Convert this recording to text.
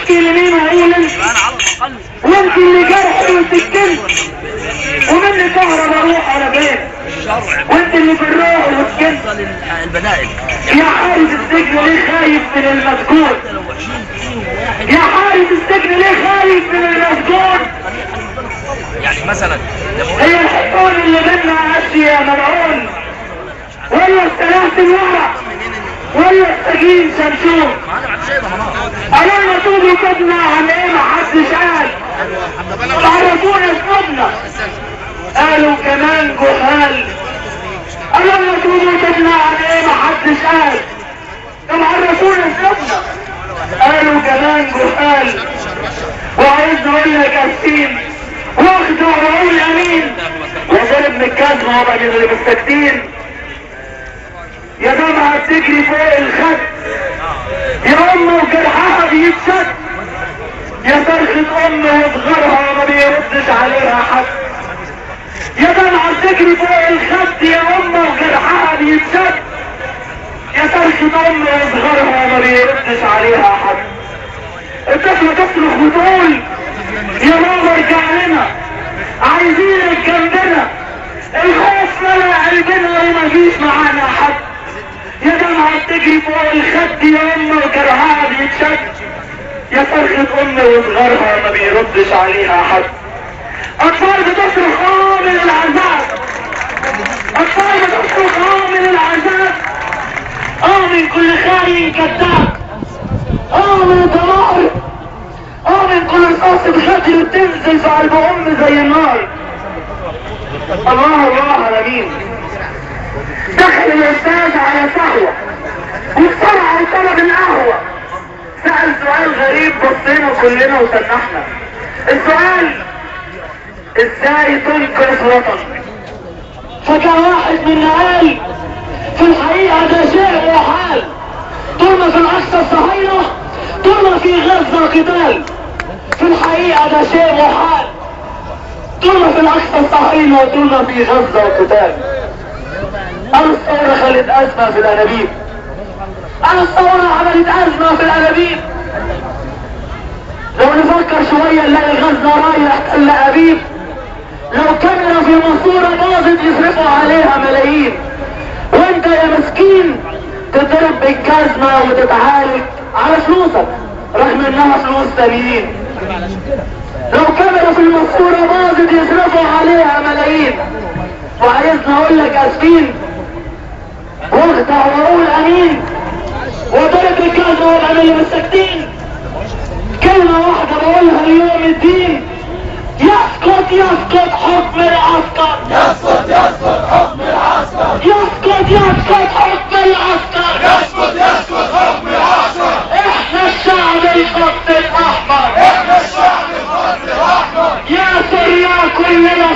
ابكي لمين واقول وانت اللي جرحي وسكنت ومني كهرب اروح على فين وانت اللي بالروح وسكنت البدائل. يا حارس السجن ليه خايف من المسجون؟ يا حارس السجن ليه خايف من المسجون؟ يعني مثلا هي الحيطان اللي بينا عشي يا ملعون ولا السلاسل ورق ولا السجين شمشون؟ قالوا طول كدنا عن ايه محدش قال عرفونا اسمنا قالوا كمان جهال قالوا طول كدنا عن ايه محدش قال طب عرفونا اسمنا قالوا كمان جهال وعايز اقول لك اسين واخد وعقول امين وضرب من الكازمه وبعد اللي مستكتين يا جماعة تجري فوق الخد يا امه وجرحها بيتشد يا صرخة ام وصغرها وما بيردش عليها حد يا جماعة تجري فوق الخد يا امه وجرحها بيتشد يا صرخة ام وصغرها وما بيردش عليها حد الطفلة تصرخ وتقول يا بابا ارجع لنا عايزينك جنبنا الخوف ملأ قلبنا ومفيش معانا حد يا جماعة تجري فوق الخد يا امه وجرحها بيتشد يا صرخة ام وصغرها ما بيردش عليها حد اطفال بتصرخ من العذاب اطفال بتصرخ من العذاب من كل خاين كذاب من دمار من كل رصاص بشكل بتنزل في قلب ام زي النار الله الامين دخل الاستاذ على سهوة وبسرعة وطلب القهوة سأل سؤال غريب بصينا كلنا وسنحنا السؤال ازاي تنقذ وطن فكان واحد منا قال في الحقيقة ده شيء وحال طول ما في الاقصى الصهاينة طول ما في غزة قتال في الحقيقة ده شيء محال طول ما في الاقصى الصهاينة وطول ما في غزة وقتال الثورة خلت أزمة في الأنابيب الثورة عملت أزمة في الأنابيب لو نفكر شوية نلاقي غزة رايح تل أبيب لو كاميرا في الماسورة باظت يصرفوا عليها ملايين وانت يا مسكين تضرب بالجزمة وتتعالج على فلوسك رغم انها فلوس تانيين لو كاميرا في الماسورة باظت يصرفوا عليها ملايين وعايزني اقول لك اسفين واخدع واقول امين وضرب الجزمة وابقى اللي مستكتين كلمة واحدة بقولها ليوم الدين يسقط حكم العسكر يسقط حكم العسكر يسقط حكم العسكر يسقط حكم العسكر احنا الشعب الخط الاحمر احنا الشعب الخط الاحمر يا سوريا كلنا